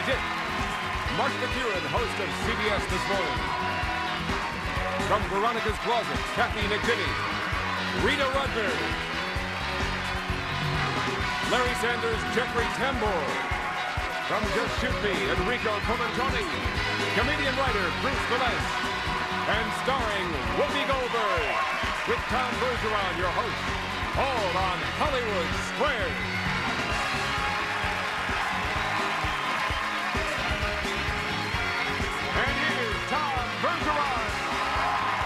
Dick. Mark McEwen, host of CBS This Morning. From Veronica's Closet, Kathy Najimy. Rita Rudner. Larry Sanders, Jeffrey Tambor. From Just Shoot Me, Enrico Colatoni. Comedian writer Bruce Vilanch. And starring Whoopi Goldberg. With Tom Bergeron, your host. All on Hollywood Squares. And here's Tom Bergeron.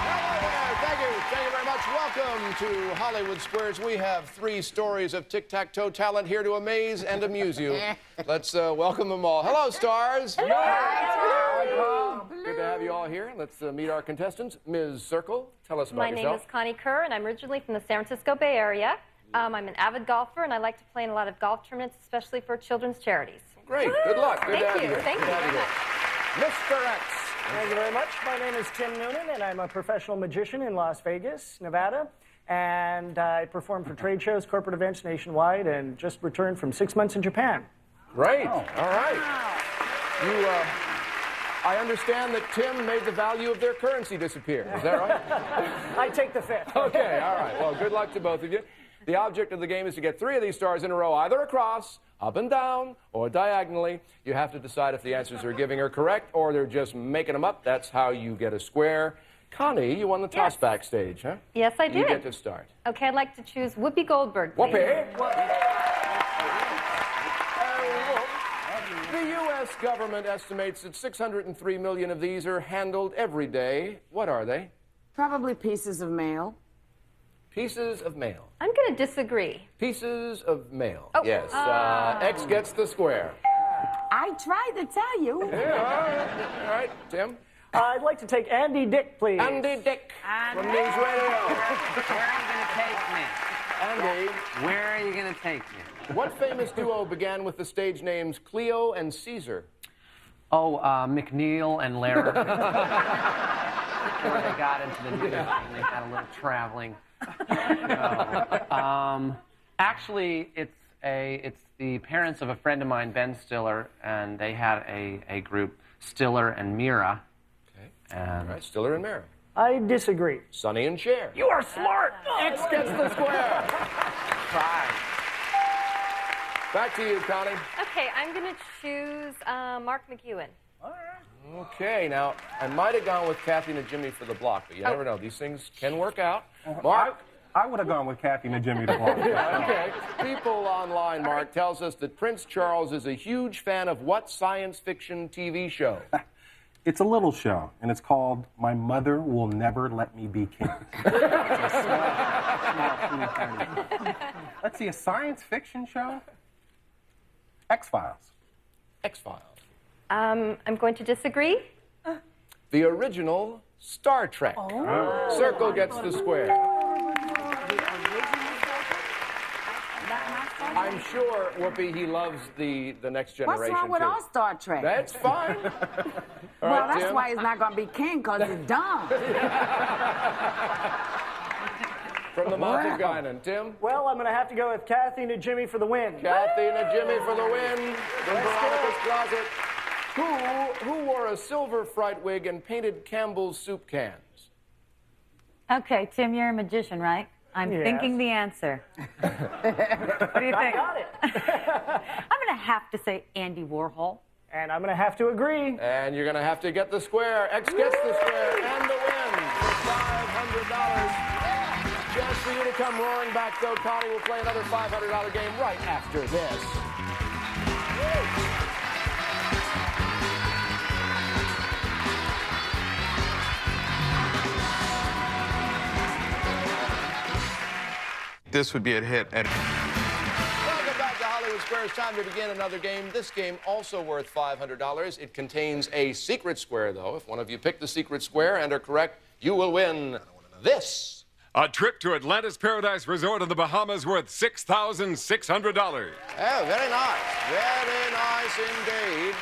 Hello there. Thank you. Thank you very much. Welcome to Hollywood Squares. We have 3 stories of tic-tac-toe talent here to amaze and amuse you. Let's welcome them all. Hello, stars. Hello. Hi, good to have you all here. Let's meet our contestants. Ms. Circle, tell us about yourself. My name is Connie Kerr, and I'm originally from the San Francisco Bay Area. I'm an avid golfer, and I like to play in a lot of golf tournaments, especially for children's charities. Great. Good luck. Good to have you here. Thank you very much. Mr. X. Thank you very much. My name is Tim Noonan, and I'm a professional magician in Las Vegas, Nevada. And I perform for trade shows, corporate events nationwide, and just returned from 6 months in Japan. Great. All right. Wow. I understand that Tim made the value of their currency disappear. Is that right? I take the fifth. Okay, all right. Well, good luck to both of you. The object of the game is to get 3 of these stars in a row, either across, up and down, or diagonally. You have to decide if the answers they're giving are correct or they're just making them up. That's how you get a square. Connie, you won the toss backstage, huh? Yes, I did. You get to start. Okay, I'd like to choose Whoopi Goldberg, please. The U.S. government estimates that 603 million of these are handled every day. What are they? Probably pieces of mail. Pieces of mail. I'm going to disagree. Pieces of mail. Oh. Yes. X gets the square. I tried to tell you. Yeah, all right. Tim? I'd like to take Andy Dick, please. Andy Dick from News Radio. Where are you going to take me? Andy. Where are you going to take me? What famous duo began with the stage names Cleo and Caesar? Oh, McNeil and Larry. Before they got into the news and they had a little traveling. No. Actually, it's the parents of a friend of mine, Ben Stiller, and they had a group, Stiller and Mira. Okay. And All right, Stiller and Mira. I disagree. Sonny and Cher. You are smart. X gets the square. try. Back to you, Connie. Okay, I'm going to choose Mark McEwen. All right. Okay, now, I might have gone with Kathy Najimy for the block, but you never know. These things can work out. Mark? I would have gone with Kathy Najimy to block. Okay. People online, Mark, tells us that Prince Charles is a huge fan of what science fiction TV show? It's a little show, and it's called My Mother Will Never Let Me Be King. Let's see, a science fiction show? X-Files. X-Files. I'm going to disagree. The original Star Trek. Oh. Circle gets the square. I'm sure, Whoopi, he loves the Next Generation, What's wrong with too. all Star Trek? That's fine. All well, right, that's Tim? why he's not going to be king, because he's dumb. From the mouth of Guinan. Tim? Well, I'm going to have to go with Kathy Najimy for the win. Kathy Najimy for the win. From Veronica's Closet. Who wore a silver fright wig and painted Campbell's soup cans? Okay, Tim, you're a magician, right? I'm thinking the answer. What do you think? I got it. I'm going to have to say Andy Warhol. And I'm going to have to agree. And you're going to have to get the square. X gets the square and the win for $500. Chance for you to come roaring back, though. Connie will play another $500 game right after this. This would be a hit. Welcome back to Hollywood Squares. Time to begin another game. This game also worth $500. It contains a secret square, though. If one of you pick the secret square and are correct, you will win this. A trip to Atlantis Paradise Resort in the Bahamas worth $6,600. Oh, very nice. Very nice indeed.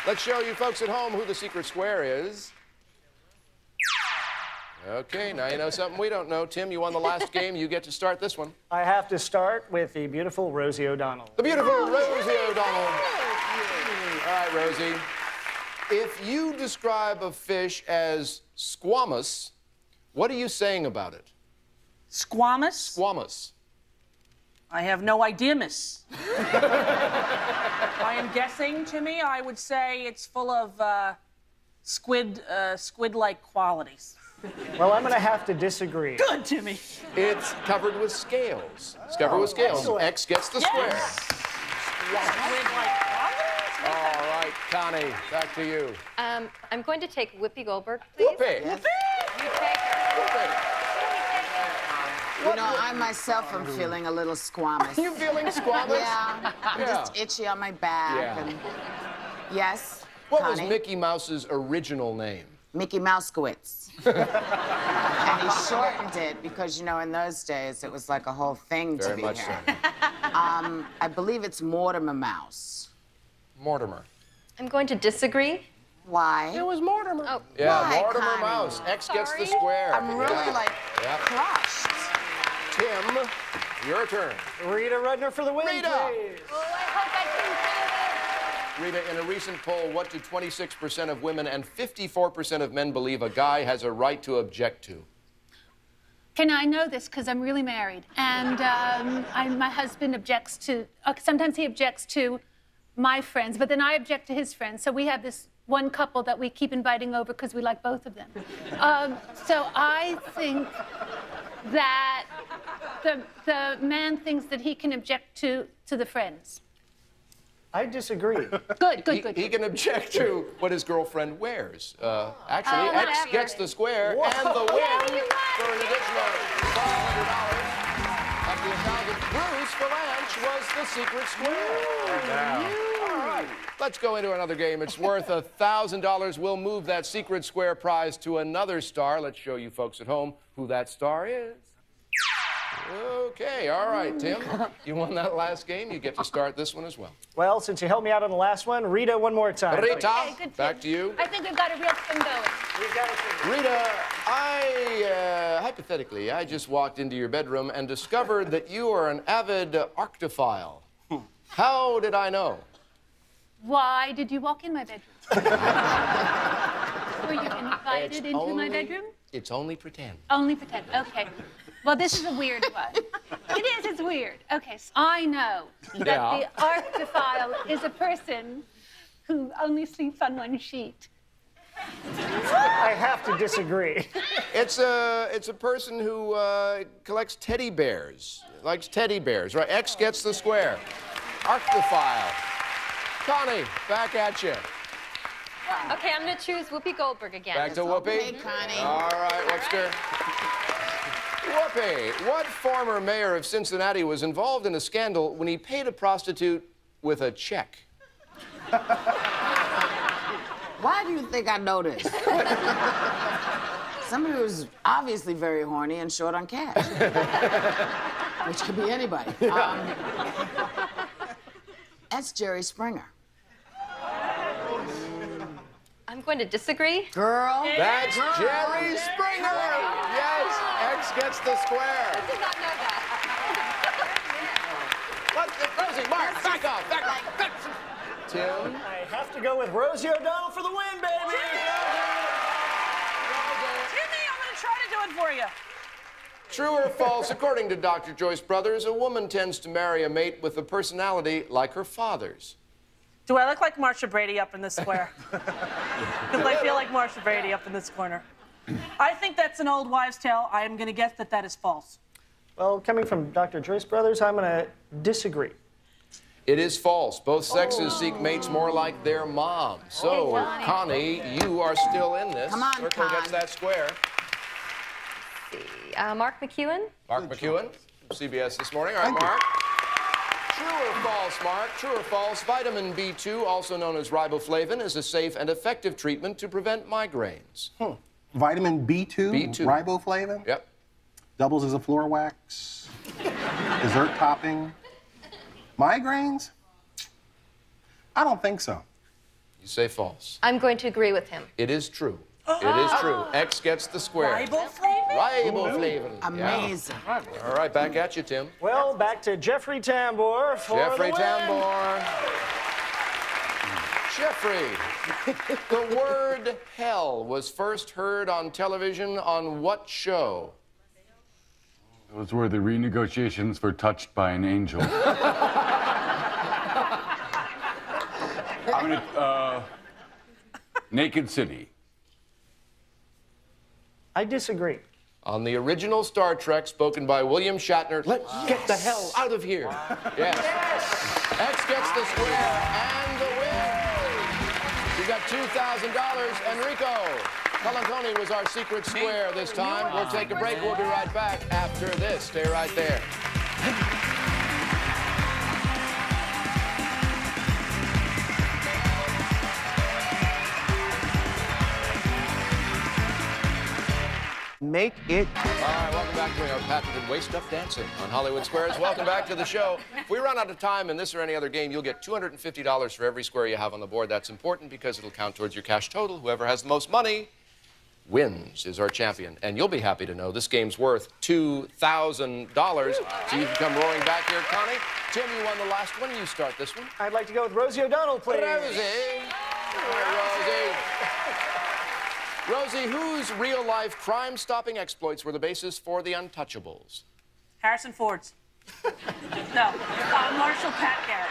Let's show you folks at home who the secret square is. Okay, now you know something we don't know. Tim, you won the last game. You get to start this one. I have to start with the beautiful Rosie O'Donnell. The beautiful Rosie O'Donnell. All right, right, Rosie. If you describe a fish as squamous, what are you saying about it? Squamous? Squamous. I have no idea, miss. I am guessing, Timmy. I would say it's full of squid-like qualities. Well, I'm going to have to disagree. Good, Timmy. It's covered with scales. It's covered with scales. excellent. X gets the square. Squid-like qualities? All right, Connie, back to you. I'm going to take Whoopi Goldberg, please. Whoopi. You take her. Whoopi. You know, I myself am feeling a little squamous. You feeling squamous? Yeah, I'm just itchy on my back. Yeah. And... Yes, What was Connie? Mickey Mouse's original name? Mickey Mousewitz. And he shortened it because, you know, in those days, it was like a whole thing to Very be much here. so. I believe it's Mortimer Mouse. Mortimer. I'm going to disagree. Why? It was Mortimer. Oh. Yeah, Why, Mortimer Connie? Mouse. X gets the Sorry. square. I'm really, Yeah. like, Yep. crushed. Tim, your turn. Rita Rudner for the win, Rita. please. Oh, I hope I can Rita, in a recent poll, what do 26% of women and 54% of men believe a guy has a right to object to? Can I know this? Because I'm really married. And my husband objects to, sometimes he objects to my friends, but then I object to his friends. So we have this one couple that we keep inviting over because we like both of them. So I think that the man thinks that he can object to the friends. I disagree. Good. He can object to what his girlfriend wears. Actually, X whatever. gets the square and the win for an additional $500 at the account of Bruce Vilanch was the secret square. All right, let's go into another game. It's worth $1,000. We'll move that secret square prize to another star. Let's show you folks at home who that star is. Okay, all right, Tim. You won that last game. You get to start this one as well. Well, since you helped me out on the last one, Rita, one more time. Rita, Okay, good. back to you. I think we've got a real thing going. We've got it. Rita, hypothetically, I just walked into your bedroom and discovered that you are an avid arctophile. How did I know? Why did you walk in my bedroom? Were you invited into my bedroom? It's only pretend. Only pretend. Okay. Well, this is a weird one. It's weird. Okay, so I know that Yeah. the arctophile is a person who only sleeps on one sheet. I have to disagree. It's a person who collects teddy bears, likes teddy bears, right? X gets the square. Arctophile. Connie, back at you. Okay, I'm going to choose Whoopi Goldberg again. Back to Whoopi. Okay, Connie. All right, let's go. Whoopi, what former mayor of Cincinnati was involved in a scandal when he paid a prostitute with a check? Why do you think I know this? Somebody who's obviously very horny and short on cash. Which could be anybody. That's Jerry Springer. I'm going to disagree. Girl. That's Jerry Springer. Yes, X gets the square. I did not know that. Rosie, Mark, back off. Tim. I have to go with Rosie O'Donnell for the win, baby. Timmy, I'm going to try to do it for you. True or false, according to Dr. Joyce Brothers, a woman tends to marry a mate with a personality like her father's. Do I look like Marsha Brady up in this square? Because I feel like Marsha Brady up in this corner. I think that's an old wives' tale. I am going to guess that that is false. Well, coming from Dr. Joyce Brothers, I'm going to disagree. It is false. Both sexes seek mates more like their mom. So, Connie, you are still in this. Come on, Enrico gets Con. that square. Mark McEwen. Mark McEwen, CBS This Morning. All right, Mark. True or false, Mark? True or false? Vitamin B2, also known as riboflavin, is a safe and effective treatment to prevent migraines. Vitamin B2, B2. riboflavin, Yep. doubles as a floor wax, dessert topping. Migraines? I don't think so. You say false. I'm going to agree with him. It is true. It is true. X gets the square. Riboflavin? Riboflavin. Amazing. Yeah. All right, back at you, Tim. Well, back to Jeffrey Tambor for Jeffrey the win. Tambor. Jeffrey, the word hell was first heard on television on what show? Those were the renegotiations for Touched by an Angel. I'm gonna, Naked City. I disagree. On the original Star Trek, spoken by William Shatner. Let's get the hell out of here. Yes. X gets the square and the win. You got $2,000. Enrico. Colatoni was our secret square this time. We'll take a break. We'll be right back after this. Stay right there. Make it. All right, welcome back to our patented waist up dancing on Hollywood Squares. Welcome back to the show. If we run out of time in this or any other game, you'll get $250 for every square you have on the board. That's important because it'll count towards your cash total. Whoever has the most money wins, is our champion. And you'll be happy to know this game's worth $2,000. So you can come roaring back here, Connie. Tim, you won the last one. You start this one. I'd like to go with Rosie O'Donnell, please. Rosie. All right, Rosie, whose real-life crime-stopping exploits were the basis for The Untouchables? Harrison Ford's. No. Marshall Pat Garrett.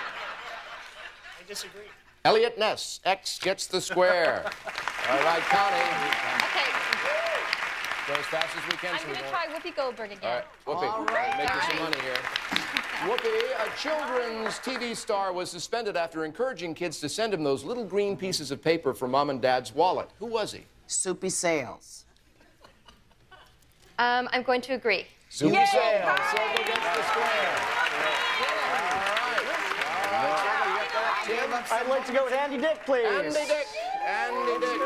I disagree. Elliot Ness. X gets the square. All right, Connie. Okay. Go as fast as we can. I'm going to try Whoopi Goldberg again. All right, Whoopi. All right. Make you some money here. Whoopi, a children's TV star, was suspended after encouraging kids to send him those little green pieces of paper from Mom and Dad's wallet. Who was he? Soupy Sales. I'm going to agree. Soupy Sales. Circle gets the square. I'd like to go with Andy Dick, please. Andy Dick. Andy Dick.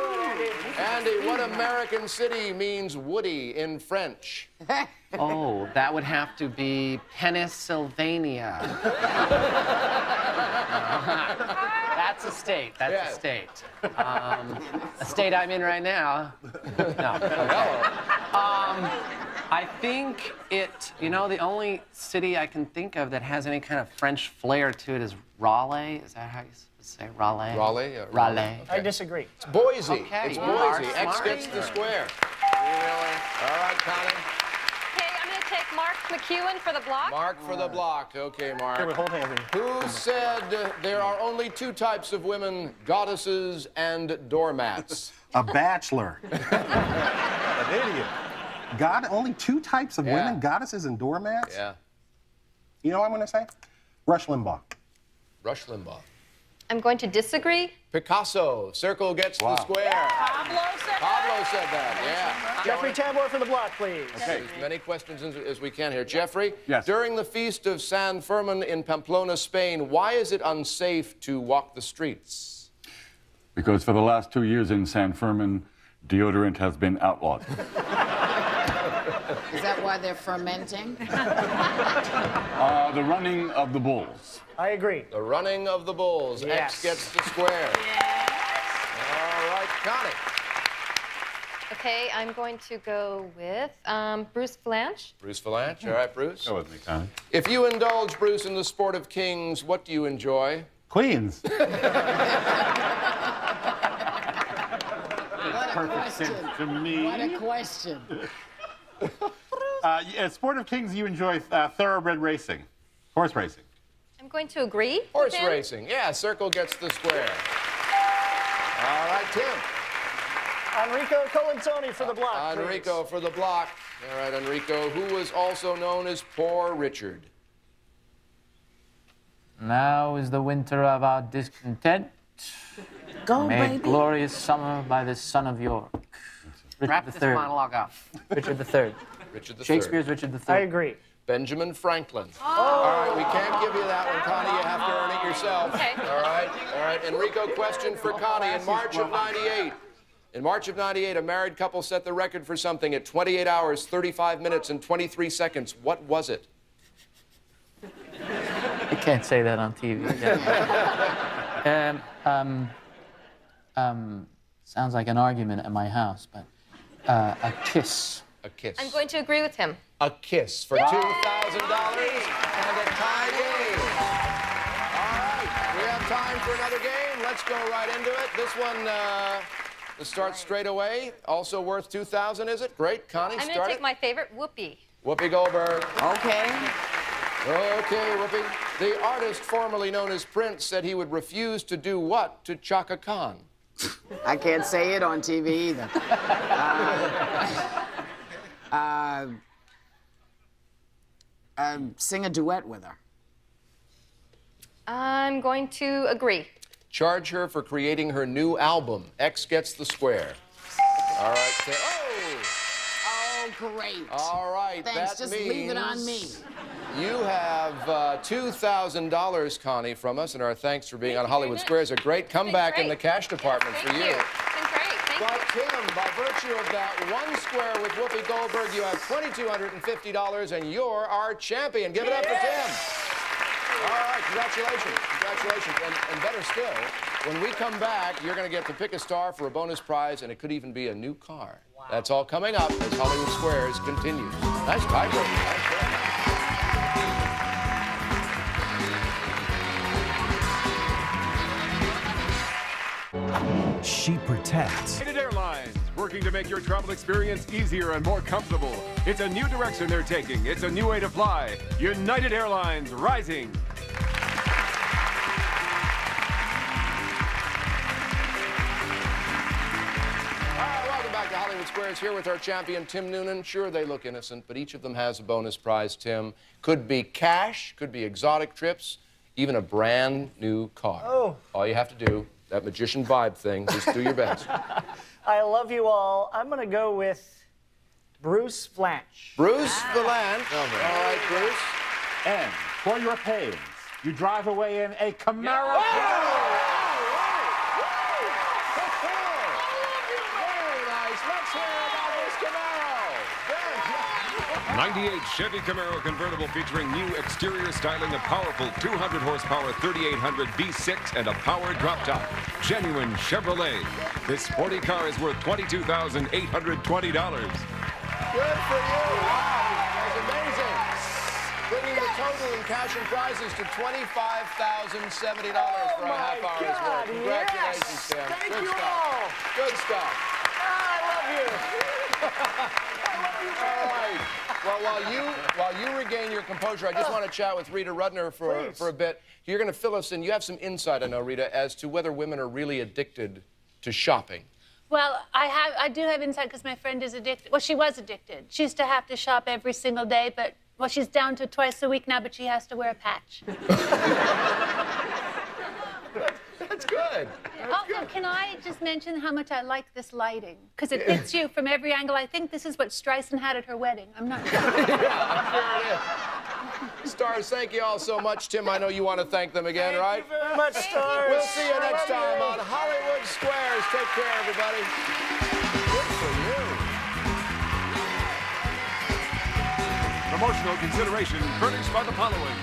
Andy, what American city means woody in French? Oh, that would have to be Pennsylvania. That's a state. That's a state. A state I'm in right now. No. Okay. I think the only city I can think of that has any kind of French flair to it is Raleigh. Is that how you say Raleigh? Raleigh? Raleigh. Okay. I disagree. It's Boise. Okay, It's you Boise. are X smart. gets the square. Really? All right, Connie. Okay, I'm going to take Mark McEwen for the block. Mark for the block. Okay, Mark. Here, we hold hands. Who said there are only two types of women, goddesses and doormats? A bachelor. An idiot. God, only two types of Yeah. women, goddesses and doormats? Yeah. You know what I'm going to say? Rush Limbaugh. Rush Limbaugh. I'm going to disagree. Picasso. Circle gets the square. Pablo said Pablo said that, yeah. Jeffrey Tambor for the block, please. Okay. As many questions as we can here. Jeffrey, Yes. During the feast of San Fermin in Pamplona, Spain, why is it unsafe to walk the streets? Because for the last 2 years in San Fermin, deodorant has been outlawed. Is that why they're fermenting? The running of the bulls. I agree. The running of the bulls. Yes. X gets the square. All right, Connie. Okay, I'm going to go with Bruce Vilanch. Bruce Vilanch. All right, Bruce. Go with me, Connie. If you indulge, Bruce, in the sport of kings, what do you enjoy? Queens. Perfect sense to me. What a question. Sport of Kings, you enjoy thoroughbred racing, horse racing. I'm going to agree. Horse with him. racing. Yeah, circle gets the square. All right, Tim. Enrico Colatoni for the block, please. Enrico for the block. All right, Enrico, who was also known as Poor Richard. Now is the winter of our discontent. Go, Made baby. glorious summer by the son of York. Wrap Richard this III. monologue up. Richard III. Richard III. Shakespeare's Richard III. I agree. Benjamin Franklin. All right, we can't give you that one, Connie. You have to earn it yourself. Okay. All right. Enrico, question for Connie. In March of '98, a married couple set the record for something at 28 hours, 35 minutes, and 23 seconds. What was it? You can't say that on TV. Sounds like an argument at my house, but a kiss. A kiss. I'm going to agree with him. A kiss for $2,000 and a tie game. All right, we have time for another game. let's go right into it. This one, to start straight away, also worth $2,000, is it? Great, Connie, I'm start going to take it. my favorite, Whoopi. Whoopi Goldberg. Okay. Okay, Whoopi. The artist formerly known as Prince said he would refuse to do what to Chaka Khan? I can't say it on TV either. Sing a duet with her. I'm going to agree. Charge her for creating her new album. X gets the square. All right. Oh, great. All right. Thanks. That Just means leave it on me. you have $2,000, Connie, from us, and our thanks for being on Hollywood Squares. A great comeback in the cash department for you. It's been great. Thank But you. Tim, by virtue of that one square with Whoopi Goldberg, you have $2,250, and you're our champion. Give it up for Tim. All right, congratulations. Congratulations. And better still, when we come back, you're going to get to pick a star for a bonus prize, and it could even be a new car. Wow. That's all coming up as Hollywood Squares continues. Nice tiebreaker. Nice job. She protects. United Airlines, working to make your travel experience easier and more comfortable. It's a new direction they're taking. It's a new way to fly. United Airlines, rising. Hollywood Squares here with our champion, Tim Noonan. Sure, they look innocent, but each of them has a bonus prize, Tim. Could be cash, could be exotic trips, even a brand new car. Oh. All you have to do, that magician vibe thing, just do your best. I love you all. I'm going to go with Bruce Vilanch. Bruce Vilanch. All right, Bruce. And for your pains, you drive away in a Camaro. Oh! 98 Chevy Camaro convertible featuring new exterior styling, a powerful 200 horsepower 3800 V6 and a power drop top. Genuine Chevrolet. This sporty car is worth $22,820. Good for you. Wow, that's amazing. Bringing the total in cash and prizes to $25,070 for a half hour's work. Congratulations, Tim. Thank Good you stuff. all. Good stuff. I love you. I love you. All right. Well, while you regain your composure, I just want to chat with Rita Rudner for a bit. You're going to fill us in. You have some insight, I know, Rita, as to whether women are really addicted to shopping. Well, I do have insight because my friend is addicted. Well, she was addicted. She used to have to shop every single day, but, well, she's down to twice a week now, but she has to wear a patch. That's good. Also, can I just mention how much I like this lighting? Because it hits you from every angle. I think this is what Streisand had at her wedding. I'm not sure. Yeah, I'm sure it is. Stars, thank you all so much. Tim, I know you want to thank them again, right? Thank you very much, Stars. We'll see you next time on Hollywood Squares. Take care, everybody. Good for you. Promotional consideration furnished by the following.